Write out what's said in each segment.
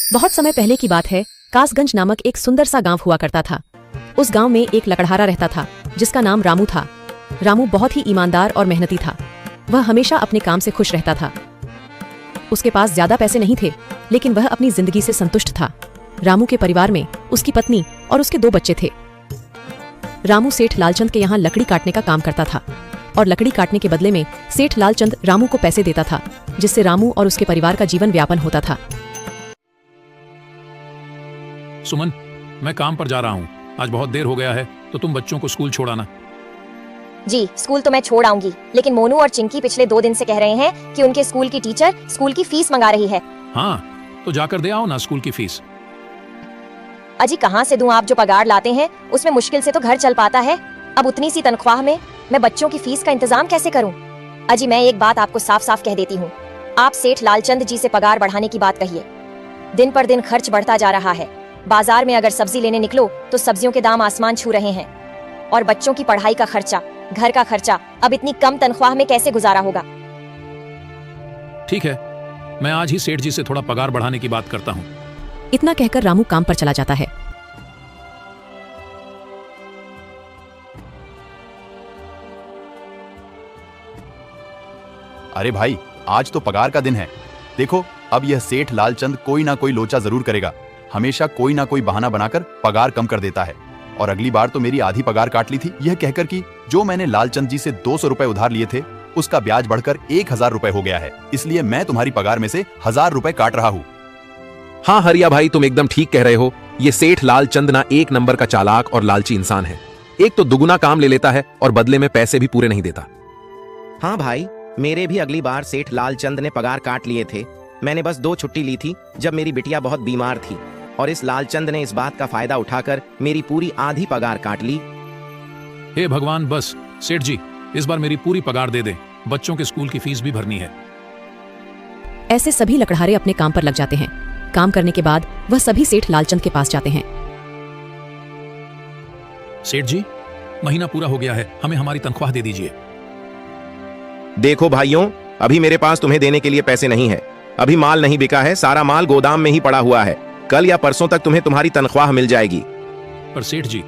बहुत समय पहले की बात है। कासगंज नामक एक सुंदर सा गांव हुआ करता था। उस गांव में एक लकड़हारा रहता था जिसका नाम रामू था। रामू बहुत ही ईमानदार और मेहनती था। वह हमेशा अपने काम से खुश रहता था। उसके पास ज्यादा पैसे नहीं थे, लेकिन वह अपनी जिंदगी से संतुष्ट था। रामू के परिवार में उसकी पत्नी और उसके 2 बच्चे थे। रामू सेठ लालचंद के यहाँ लकड़ी काटने का काम करता था और लकड़ी काटने के बदले में सेठ लालचंद रामू को पैसे देता था, जिससे रामू और उसके परिवार का जीवन व्यापन होता था। सुमन, मैं काम पर जा रहा हूँ। आज बहुत देर हो गया है, तो तुम बच्चों को स्कूल छोड़ाना। जी, स्कूल तो मैं छोड़ आऊंगी, लेकिन मोनू और चिंकी पिछले 2 दिन से कह रहे हैं कि उनके स्कूल की टीचर स्कूल की फीस मंगा रही है। हाँ, तो जाकर दे आओ ना स्कूल की फीस। अजी कहाँ से दूं? आप जो पगार लाते हैं उसमें मुश्किल से तो घर चल पाता है। अब उतनी सी तनख्वाह में मैं बच्चों की फीस का इंतजाम कैसे करूं? अजी मैं एक बात आपको साफ साफ कह देती हूँ, आप सेठ लालचंद जी से पगार बढ़ाने की बात कहिए। दिन पर दिन खर्च बढ़ता जा रहा है। बाजार में अगर सब्जी लेने निकलो तो सब्जियों के दाम आसमान छू रहे हैं, और बच्चों की पढ़ाई का खर्चा, घर का खर्चा अब इतनी कम तनख्वाह में कैसे गुजारा होगा? ठीक है, मैं आज ही सेठ जी से थोड़ा पगार बढ़ाने की बात करता हूँ। इतना कहकर रामू काम पर चला जाता है। अरे भाई, आज तो पगार का दिन है। देखो, अब यह सेठ लालचंद कोई ना कोई लोचा जरूर करेगा। हमेशा कोई ना कोई बहाना बनाकर पगार कम कर देता है। और अगली बार तो मेरी आधी पगार काट ली थी, यह कहकर कि जो मैंने लालचंद जी से 200 रुपए उधार लिए थे उसका ब्याज बढ़कर 1000 रुपए हो गया है, इसलिए मैं तुम्हारी पगार में से 1000 रुपए काट रहा हूँ। हाँ हरिया भाई, तुम एकदम ठीक कह रहे हो। ये सेठ लालचंद ना एक नंबर का चालाक और लालची इंसान है। एक तो दुगुना काम ले लेता है और बदले में पैसे भी पूरे नहीं देता। हाँ भाई, मेरे भी अगली बार सेठ लालचंद ने पगार काट लिए थे। मैंने बस 2 छुट्टी ली थी जब मेरी बिटिया बहुत बीमार थी, और इस लालचंद ने इस बात का फायदा उठाकर मेरी पूरी आधी पगार काट ली। हे भगवान, बस सेठ जी इस बार मेरी पूरी पगार दे दे। बच्चों के स्कूल की फीस भी भरनी है। ऐसे सभी लकड़हारे अपने काम पर लग जाते हैं। काम करने के बाद वह सभी सेठ लालचंद के पास जाते हैं। सेठ जी, महीना पूरा हो गया है, हमें हमारी तनख्वाह दे दीजिए। देखो भाइयों, अभी मेरे पास तुम्हें देने के लिए पैसे नहीं है। अभी माल नहीं बिका है, सारा माल गोदाम में ही पड़ा हुआ है। कल या परसों तक तुम्हें तुम्हारी तनख्वाह मिल जाएगी। पर सेठ जी,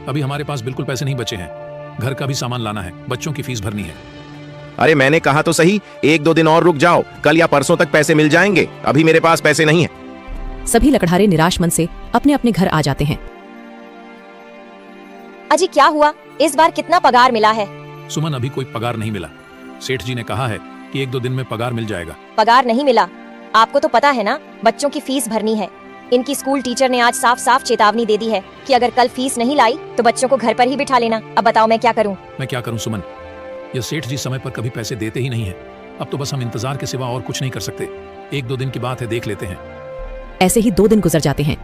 अभी हमारे पास बिल्कुल पैसे नहीं बचे हैं। घर का भी सामान लाना है, बच्चों की फीस भरनी है। अरे मैंने कहा तो सही, 1-2 दिन और रुक जाओ, कल या परसों तक पैसे मिल जाएंगे। अभी मेरे पास पैसे नहीं है। सभी लकड़हारे निराश मन से अपने अपने घर आ जाते हैं। अजी क्या हुआ? इस बार कितना पगार मिला है? सुमन, अभी कोई पगार नहीं मिला। सेठ जी ने कहा है कि 1-2 दिन में पगार मिल जाएगा। पगार नहीं मिला? आपको तो पता है ना, बच्चों की फीस भरनी है। इनकी स्कूल टीचर ने आज साफ साफ चेतावनी दे दी है कि अगर कल फीस नहीं लाई तो बच्चों को घर पर ही बिठा लेना। अब बताओ मैं क्या करूं? मैं क्या करूं सुमन, ये सेठ जी समय पर कभी पैसे देते ही नहीं है। अब तो बस हम इंतजार के सिवा और कुछ नहीं कर सकते। 1-2 दिन की बात है, देख लेते हैं। ऐसे ही 2 दिन गुजर जाते हैं।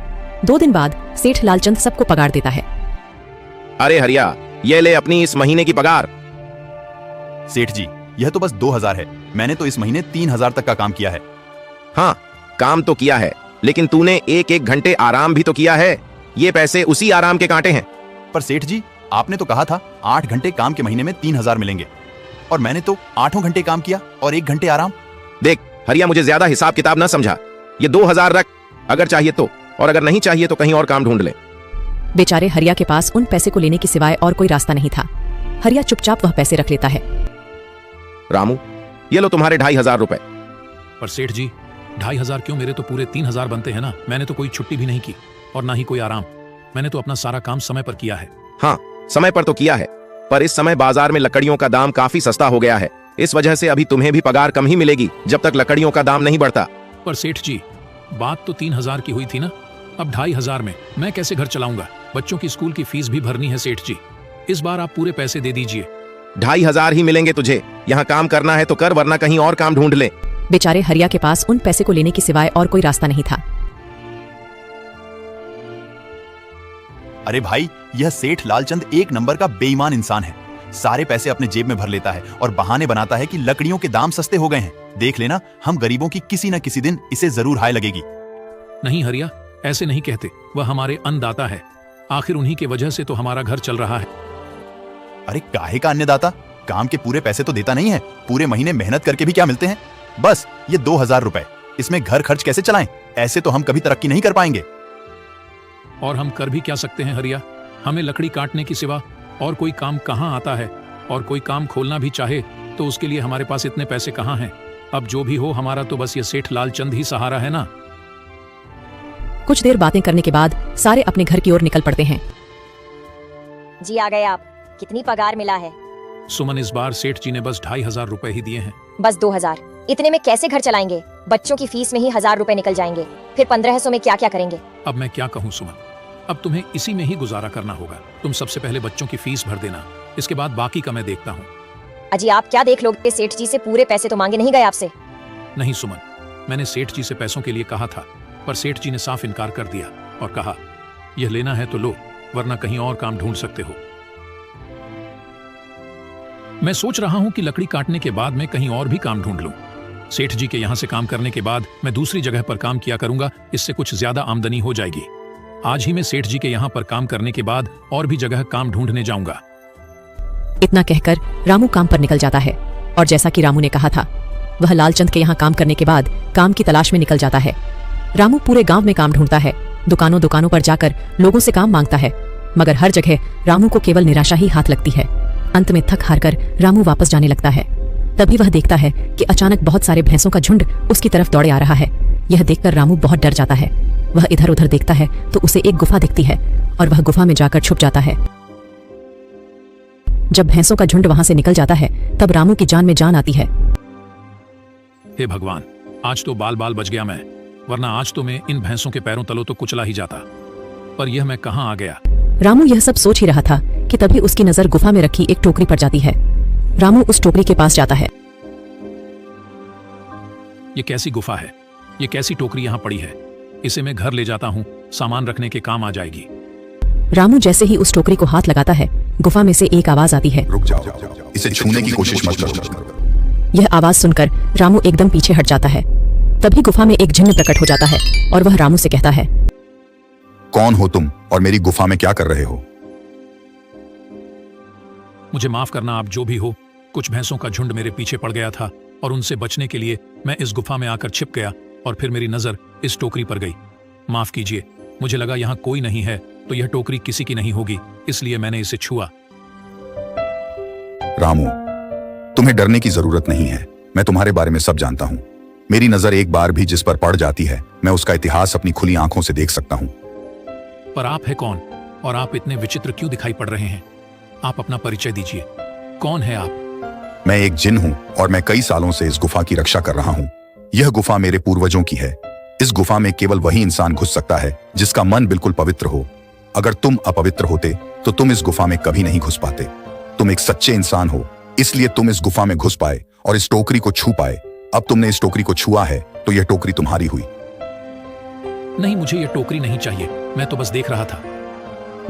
2 दिन बाद सेठ लालचंद सबको पगार देता है। अरे हरिया, ये ले अपनी इस महीने की पगार। सेठ जी, यह तो बस 2000 है। मैंने तो इस महीने 3000 तक का काम किया है। हाँ, काम तो किया है, लेकिन तूने 1-1 घंटे आराम भी तो किया है। ये पैसे उसी आराम के कांटे हैं। पर सेठ जी, आपने तो कहा था 8 घंटे काम के महीने में 3000 मिलेंगे, और मैंने तो 8 घंटे काम किया और 1 घंटे आराम। देख हरिया, मुझे ज्यादा हिसाब किताब ना समझा। ये 2000 रख, अगर चाहिए तो, और अगर नहीं चाहिए तो कहीं और काम ढूंढ ले। बेचारे हरिया के पास उन पैसे को लेने के सिवाय और कोई रास्ता नहीं था। हरिया चुपचाप वह पैसे रख लेता है। रामू, ये लो तुम्हारे 2500 रुपए। पर सेठ जी, 2500 क्यों? मेरे तो पूरे 3000 बनते हैं ना। मैंने तो कोई छुट्टी भी नहीं की और ना ही कोई आराम। मैंने तो अपना सारा काम समय पर किया है। हाँ, समय पर तो किया है, पर इस समय बाजार में लकड़ियों का दाम काफी सस्ता हो गया है। इस वजह से अभी तुम्हें भी पगार कम ही मिलेगी जब तक लकड़ियों का दाम नहीं बढ़ता। पर सेठ जी, बात तो 3000 की हुई थी ना। अब 2500 में मैं कैसे घर चलाऊंगा? बच्चों की स्कूल की फीस भी भरनी है। सेठ जी, इस बार आप पूरे पैसे दे दीजिए। 2500 ही मिलेंगे तुझे। यहाँ काम करना है तो कर, वरना कहीं और काम ढूंढ ले। बेचारे हरिया के पास उन पैसे को लेने के सिवाय और कोई रास्ता नहीं था। अरे भाई, यह सेठ लालचंद एक नंबर का बेईमान इंसान है। सारे पैसे अपने जेब में भर लेता है और बहाने बनाता है कि लकड़ियों के दाम सस्ते हो गए हैं। देख लेना, हम गरीबों की किसी न किसी दिन इसे जरूर हाय लगेगी। नहीं हरिया, ऐसे नहीं कहते। वह हमारे अन्नदाता है। आखिर उन्हीं के वजह से तो हमारा घर चल रहा है। अरे काहे का अन्नदाता? काम के पूरे पैसे तो देता नहीं है। पूरे महीने मेहनत करके भी क्या मिलते हैं? बस ये 2000 रुपए। इसमें घर खर्च कैसे चलाएं? ऐसे तो हम कभी तरक्की नहीं कर पाएंगे। और हम कर भी क्या सकते हैं हरिया? हमें लकड़ी काटने की सिवा और कोई काम कहाँ आता है? और कोई काम खोलना भी चाहे तो उसके लिए हमारे पास इतने पैसे कहाँ हैं? अब जो भी हो, हमारा तो बस ये सेठ लालचंद ही सहारा है ना। कुछ देर बातें करने के बाद सारे अपने घर की ओर निकल पड़ते हैं। जी आ गए आप। कितनी पगार मिला है? सुमन, इस बार सेठ जी ने बस 2,500 रुपए ही दिए हैं। बस 2000। इतने में कैसे घर चलाएंगे? बच्चों की फीस में ही 1000 रुपए निकल जाएंगे। फिर 1500 में क्या क्या करेंगे? अब मैं क्या कहूँ सुमन, अब तुम्हें इसी में ही गुजारा करना होगा। तुम सबसे पहले बच्चों की फीस भर देना, इसके बाद बाकी का मैं देखता हूँ। अजी आप क्या देख लोगे? सेठ जी से पूरे पैसे तो मांगे नहीं गए आपसे? नहीं सुमन, मैंने सेठ जी से पैसों के लिए कहा था, पर सेठ जी ने साफ इनकार कर दिया और कहा, यह लेना है तो लो, वरना कहीं और काम ढूंढ सकते हो। मैं सोच रहा हूं कि लकड़ी काटने के बाद मैं कहीं और भी काम ढूंढ लूं। सेठ जी के यहां से काम करने के बाद मैं दूसरी जगह पर काम किया करूंगा, इससे कुछ ज्यादा आमदनी हो जाएगी। आज ही मैं सेठ जी के यहां पर काम करने के बाद और भी जगह काम ढूंढने जाऊंगा। इतना कहकर रामू काम पर निकल जाता है और जैसा कि रामू ने कहा था, वह लालचंद के यहाँ काम करने के बाद काम की तलाश में निकल जाता है। रामू पूरे गांव में काम ढूंढता है, दुकानों दुकानों पर जाकर लोगों से काम मांगता है, मगर हर जगह रामू को केवल निराशा ही हाथ लगती है। अंत में थक हारकर रामू वापस जाने लगता है। तभी वह देखता है कि अचानक बहुत सारे भैंसों का झुंड उसकी तरफ दौड़े आ रहा है। यह देखकर रामू बहुत डर जाता है। वह इधर उधर देखता है तो उसे एक गुफा दिखती है और वह गुफा में जाकर छुप जाता है। जब भैंसों का झुंड वहां से निकल जाता है तब रामू की जान में जान आती है। हे भगवान, आज तो बाल बाल बच गया मैं, वरना आज तो मैं इन भैंसों के पैरों तलों तो कुचला ही जाता। पर यह मैं कहाँ आ गया? रामू यह सब सोच ही रहा था कि तभी उसकी नजर गुफा में रखी एक टोकरी पर जाती है। रामू उस टोकरी के पास जाता है। ये कैसी गुफा है? ये कैसी टोकरी यहाँ पड़ी है? इसे मैं घर ले जाता हूँ, सामान रखने के काम आ जाएगी। रामू जैसे ही उस टोकरी को हाथ लगाता है, गुफा में से एक आवाज आती है, रुक जाओ, इसे छूने की कोशिश मत करो। यह आवाज सुनकर रामू एकदम पीछे हट जाता है। तभी गुफा में एक जिन्न प्रकट हो जाता है और वह रामू से कहता है, कौन हो तुम और मेरी गुफा में क्या कर रहे हो? मुझे माफ करना, आप जो भी हो। कुछ भैंसों का झुंड मेरे पीछे पड़ गया था और उनसे बचने के लिए मैं इस गुफा में आकर छिप गया और फिर मेरी नजर इस टोकरी पर गई। माफ कीजिए, मुझे लगा यहाँ कोई नहीं है तो यह टोकरी किसी की नहीं होगी, इसलिए मैंने इसे छुआ। रामू, तुम्हें डरने की जरूरत नहीं है। मैं तुम्हारे बारे में सब जानता हूँ। मेरी नजर एक बार भी जिस पर पड़ जाती है, मैं उसका इतिहास अपनी खुली आंखों से देख सकता हूँ। पर आप है कौन और आप इतने विचित्र क्यों दिखाई पड़ रहे हैं? आप अपना परिचय दीजिए, कौन है आप? मैं एक जिन हूँ और मैं कई सालों से इस गुफा की रक्षा कर रहा हूँ। यह गुफा मेरे पूर्वजों की है। इस गुफा में केवल वही इंसान घुस सकता है जिसका मन बिल्कुल पवित्र हो। अगर तुम अपवित्र होते तो तुम इस गुफा में कभी नहीं घुस पाते। तुम एक सच्चे इंसान हो, इसलिए तुम इस गुफा में घुस पाए और इस टोकरी को छू पाए। अब तुमने इस टोकरी को छुआ है तो यह टोकरी तुम्हारी हुई। नहीं, मुझे यह टोकरी नहीं चाहिए, मैं तो बस देख रहा था।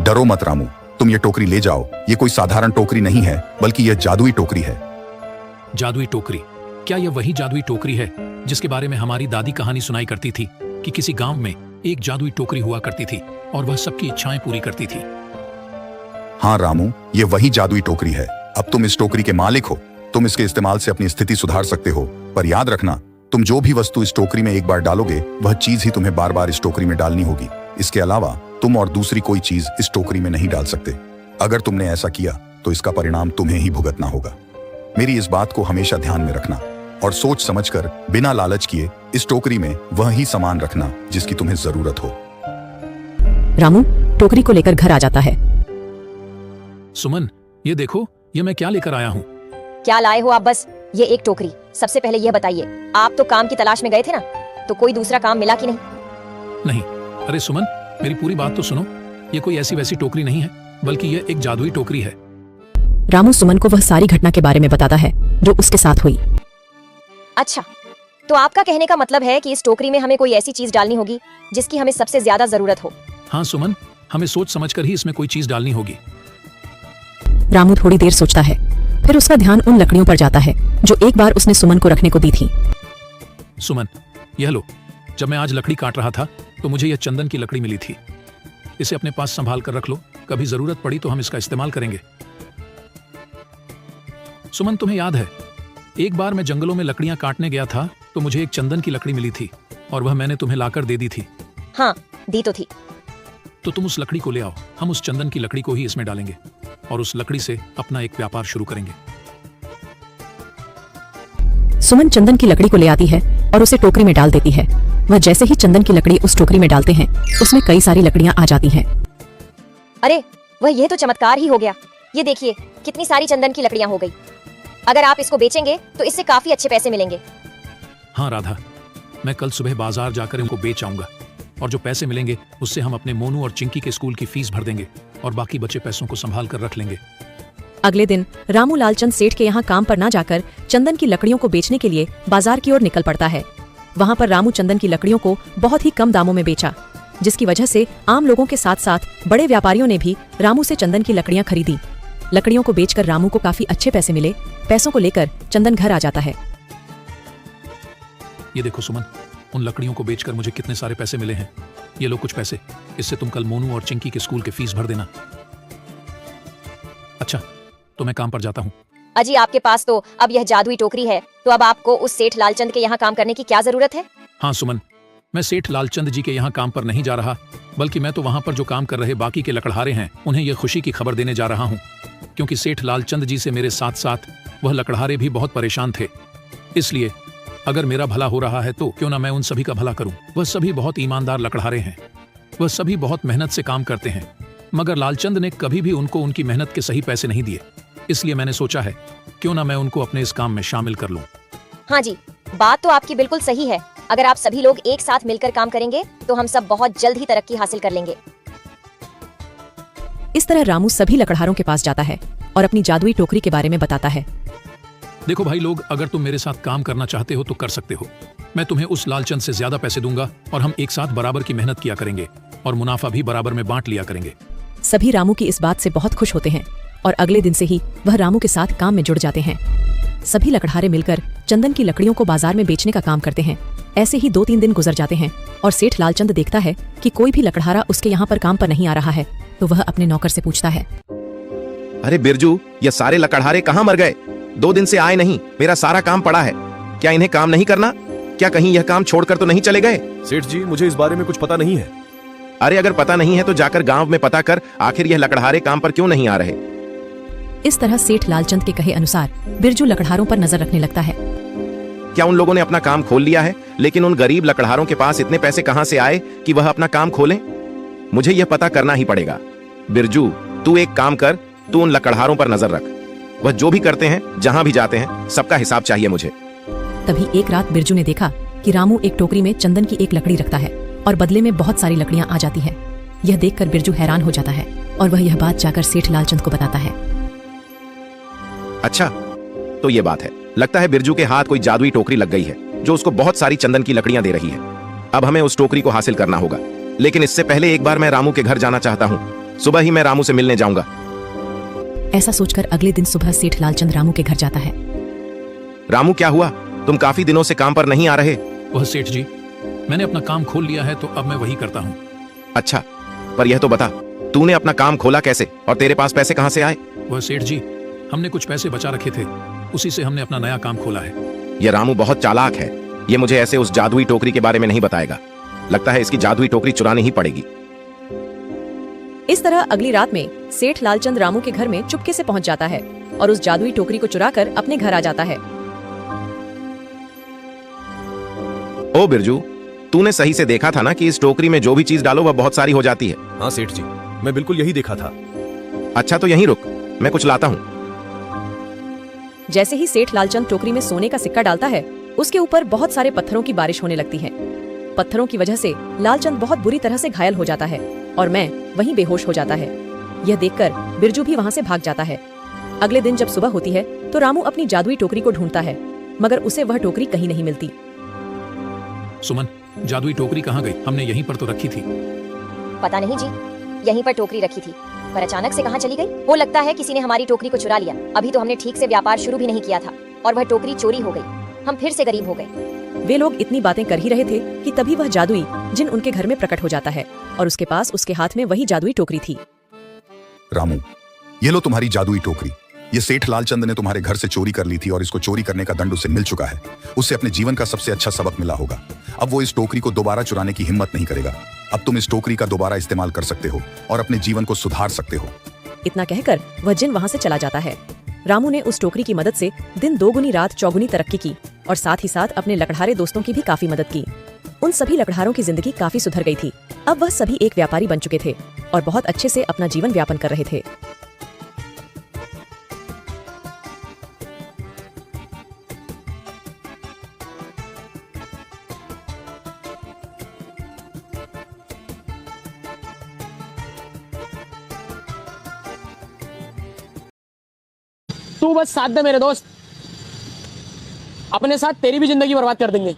डरो मत रामू, तुम ये टोकरी ले जाओ। ये कोई साधारण टोकरी नहीं है, बल्कि यह जादुई टोकरी है। जादुई टोकरी? क्या यह वही जादुई टोकरी है जिसके बारे में हमारी दादी कहानी सुनाई करती थी कि किसी गांव में एक जादुई टोकरी हुआ करती थी और वह सबकी इच्छाएं पूरी करती थी? हाँ रामू, ये वही जादुई टोकरी है। अब तुम इस टोकरी के मालिक हो। तुम इसके इस्तेमाल से अपनी स्थिति सुधार सकते हो। पर याद रखना, तुम जो भी वस्तु इस टोकरी में एक बार डालोगे, वह चीज ही तुम्हें बार बार इस टोकरी में डालनी होगी। इसके अलावा तुम और दूसरी कोई चीज इस टोकरी में नहीं डाल सकते। अगर तुमने ऐसा किया तो इसका परिणाम तुम्हें ही भुगतना होगा। मेरी इस बात को हमेशा ध्यान में रखना और सोच समझकर बिना लालच किए इस टोकरी में वह ही सामान रखना जिसकी तुम्हें जरूरत हो। रामू टोकरी को लेकर घर आ जाता है। सुमन, ये देखो, ये मैं क्या लेकर आया हूँ। क्या लाए हो आप? बस ये एक टोकरी। सबसे पहले यह बताइए, आप तो काम की तलाश में गए थे ना, तो कोई दूसरा काम मिला कि नहीं? नहीं। अरे सुमन, मेरी पूरी बात तो सुनो। ये कोई ऐसी वैसी टोकरी नहीं है, बल्कि यह एक जादुई टोकरी है। रामू सुमन को वह सारी घटना के बारे में बताता है जो उसके साथ हुई। अच्छा, तो आपका कहने का मतलब है कि इस टोकरी में हमें कोई ऐसी चीज डालनी होगी जिसकी हमें सबसे ज्यादा जरूरत हो। हाँ सुमन, हमें सोच समझकर ही इसमें कोई चीज डालनी होगी। रामू थोड़ी देर सोचता है, फिर उसका ध्यान उन लकड़ियों पर जाता है जो एक बार उसने सुमन को रखने को दी थी। सुमन, यह लो। जब मैं आज लकड़ी काट रहा था तो मुझे यह चंदन की लकड़ी मिली थी। इसे अपने पास संभाल कर रख लो, कभी जरूरत पड़ी तो हम इसका इस्तेमाल करेंगे। सुमन, तुम्हें याद है, एक बार मैं जंगलों में लकड़ियां काटने गया था तो मुझे एक चंदन की लकड़ी मिली थी और वह मैंने तुम्हें लाकर दे दी थी। हाँ, दी तो थी। तो तुम उस लकड़ी को ले आओ, हम उस चंदन की लकड़ी को ही इसमें डालेंगे और उस लकड़ी से अपना एक व्यापार शुरू करेंगे। सुमन चंदन की लकड़ी को ले आती है और उसे टोकरी में डाल देती है। वह जैसे ही चंदन की लकड़ी उस टोकरी में डालते हैं, उसमें कई सारी लकड़ियां आ जाती हैं। अरे वह ये तो चमत्कार ही हो गया। ये देखिए कितनी सारी चंदन की लकड़ियां हो गई। अगर आप इसको बेचेंगे तो इससे काफी अच्छे पैसे मिलेंगे। हाँ राधा, मैं कल सुबह बाजार जाकर इनको बेच आऊंगा और जो पैसे मिलेंगे उससे हम अपने मोनू और चिंकी के स्कूल की फीस भर देंगे और बाकी बचे पैसों को संभाल कर रख लेंगे। अगले दिन रामू लालचंद सेठ के यहाँ काम पर न जाकर चंदन की लकड़ियों को बेचने के लिए बाजार की ओर निकल पड़ता है। वहाँ पर रामू चंदन की लकड़ियों को बहुत ही कम दामों में बेचा, जिसकी वजह से आम लोगों के साथ साथ बड़े व्यापारियों ने भी रामू से चंदन की लकड़ियां खरीदी। लकड़ियों को बेचकर रामू को काफी अच्छे पैसे मिले। पैसों को लेकर चंदन घर आ जाता है। ये देखो सुमन, उन लकड़ियों को बेचकर मुझे कितने सारे पैसे मिले हैं। ये लो कुछ पैसे, इससे तुम कल मोनू और चिंकी के स्कूल की फीस भर देना। अच्छा, तो मैं काम पर जाता हूँ। अजी आपके पास तो अब यह जादुई टोकरी है, तो अब आपको उस सेठ लालचंद के यहाँ काम करने की क्या जरूरत है? हाँ सुमन, मैं सेठ लालचंद जी के यहाँ काम पर नहीं जा रहा, बल्कि मैं तो वहाँ पर जो काम कर रहे बाकी के लकड़हारे हैं उन्हें यह खुशी की खबर देने जा रहा हूँ, क्योंकि सेठ लालचंद जी से मेरे साथ साथ वह लकड़हारे भी बहुत परेशान थे। इसलिए अगर मेरा भला हो रहा है तो क्यों ना मैं उन सभी का भला करूं। वह सभी बहुत ईमानदार लकड़हारे हैं, वह सभी बहुत मेहनत से काम करते हैं, मगर लालचंद ने कभी भी उनको उनकी मेहनत के सही पैसे नहीं दिए। इसलिए मैंने सोचा है क्यों ना मैं उनको अपने इस काम में शामिल कर लूं। हाँ जी, बात तो आपकी बिल्कुल सही है। अगर आप सभी लोग एक साथ मिलकर काम करेंगे तो हम सब बहुत जल्द ही तरक्की हासिल कर लेंगे। इस तरह रामू सभी लकड़हारों के पास जाता है और अपनी जादुई टोकरी के बारे में बताता है। देखो भाई लोग, अगर तुम मेरे साथ काम करना चाहते हो तो कर सकते हो। मैं तुम्हें उस लालचंद से ज्यादा पैसे दूंगा और हम एक साथ बराबर की मेहनत किया करेंगे और मुनाफा भी बराबर में बांट लिया करेंगे। सभी रामू की इस बात से बहुत खुश होते हैं और अगले दिन से ही वह रामू के साथ काम में जुड़ जाते हैं। सभी लकड़हारे मिलकर चंदन की लकड़ियों को बाजार में बेचने का काम करते हैं। ऐसे ही 2-3 दिन गुजर जाते हैं और सेठ लालचंद देखता है कि कोई भी लकड़हारा उसके यहाँ पर काम पर नहीं आ रहा है, तो वह अपने नौकर से पूछता है, अरे बिरजू, ये सारे लकड़हारे कहाँ मर गए? 2 दिन से आए नहीं, मेरा सारा काम पड़ा है। क्या इन्हें काम नहीं करना? क्या कहीं यह काम छोड़कर तो नहीं चले गए? सेठ जी, मुझे इस बारे में कुछ पता नहीं है। अरे अगर पता नहीं है तो जाकर गांव में पता कर, आखिर यह लकड़हारे काम पर क्यों नहीं आ रहे। इस तरह सेठ लालचंद के कहे अनुसार बिरजू लकड़हारों पर नजर रखने लगता है। क्या उन लोगों ने अपना काम खोल लिया है? लेकिन उन गरीब लकड़हारों के पास इतने पैसे कहां से आए कि वह अपना काम खोलें? मुझे यह पता करना ही पड़ेगा। बिरजू, तू एक काम कर, तू उन लकड़हारों पर नजर रख। वह जो भी करते हैं, जहां भी जाते हैं, सबका हिसाब चाहिए मुझे। तभी एक रात बिरजू ने देखा कि रामू एक टोकरी में चंदन की एक लकड़ी रखता है और बदले में बहुत सारी लकड़ियां आ जाती हैं। यह देखकर बिरजू हैरान हो जाता है और वह यह बात जाकर सेठ लालचंद को बताता है। अच्छा, तो ये बात है। लगता है बिरजू के हाथ कोई जादुई टोकरी लग गई है जो उसको बहुत सारी चंदन की लकड़ियां दे रही है। अब हमें उस टोकरी को हासिल करना होगा, लेकिन इससे पहले एक बार मैं रामू के घर जाना चाहता हूँ। सुबह ही मैं रामू से मिलने जाऊंगा। ऐसा सोचकर अगले दिन सुबह सेठ लालचंद रामू के घर जाता है। रामू, क्या हुआ? तुम काफी दिनों से काम पर नहीं आ रहे। वह सेठ जी, मैंने अपना काम खोल लिया है तो अब मैं वही करता हूँ। अच्छा, पर यह तो बता, तूने अपना काम खोला कैसे और तेरे पास पैसे कहां से आए? वह सेठ जी, हमने कुछ पैसे बचा रखे थे, उसी से हमने अपना नया काम खोला है। यह रामू बहुत चालाक है। ये मुझे ऐसे उस जादुई टोकरी के बारे में नहीं बताएगा। लगता है इसकी जादुई टोकरी चुरानी ही पड़ेगी। इस तरह अगली रात में सेठ लालचंद रामू के घर में चुपके से पहुंच जाता है और उस जादुई टोकरी को चुराकर अपने घर आ जाता है। ओ बिरजू, तूने सही से देखा था ना कि इस टोकरी में जो भी चीज डालो वह बहुत सारी हो जाती है? हाँ सेठ जी, मैं बिल्कुल यही देखा था। अच्छा, तो यहीं रुक, मैं कुछ लाता हूँ। जैसे ही सेठ लालचंद टोकरी में सोने का सिक्का डालता है, उसके ऊपर बहुत सारे पत्थरों की बारिश होने लगती है। पत्थरों की वजह से लालचंद बहुत बुरी तरह से घायल हो जाता है और मैं वहीं बेहोश हो जाता है। यह देखकर बिरजू भी वहां से भाग जाता है। अगले दिन जब सुबह होती है तो रामू अपनी जादुई टोकरी को ढूंढता है, मगर उसे वह टोकरी कहीं नहीं मिलती। सुमन, जादुई टोकरी कहाँ गई? हमने यहीं पर तो रखी थी। पता नहीं जी, यहीं पर टोकरी रखी थी, पर अचानक से कहाँ चली गई? वो लगता है किसी ने हमारी टोकरी को चुरा लिया। अभी तो हमने ठीक से व्यापार शुरू भी नहीं किया था और वह टोकरी चोरी हो गई। हम फिर से गरीब हो गए। वे लोग इतनी बातें कर ही रहे थे कि तभी वह जादुई जिन उनके घर में प्रकट हो जाता है और उसके पास उसके हाथ में वही जादुई टोकरी थी। रामू, ये लो तुम्हारी जादुई टोकरी। ये सेठ लालचंद ने तुम्हारे घर से चोरी कर ली थी और इसको चोरी करने का दंड उसे मिल चुका है। उसे अपने जीवन का सबसे अच्छा सबक मिला होगा। अब वो इस टोकरी को दोबारा चुराने की हिम्मत नहीं करेगा। अब तुम इस टोकरी का दोबारा इस्तेमाल कर सकते हो और अपने जीवन को सुधार सकते हो। इतना कहकर वह जिन वहां से चला जाता है। रामू ने उस टोकरी की मदद से दिन दोगुनी रात चौगुनी तरक्की की और साथ ही साथ अपने लकड़हारे दोस्तों की भी काफी मदद की। उन सभी लकड़हारों की जिंदगी काफी सुधर गई थी। अब वह सभी एक व्यापारी बन चुके थे और बहुत अच्छे से अपना जीवन व्यापन कर रहे थे। तू बस साथ दे मेरे दोस्त, अपने साथ तेरी भी जिंदगी बर्बाद कर देंगे।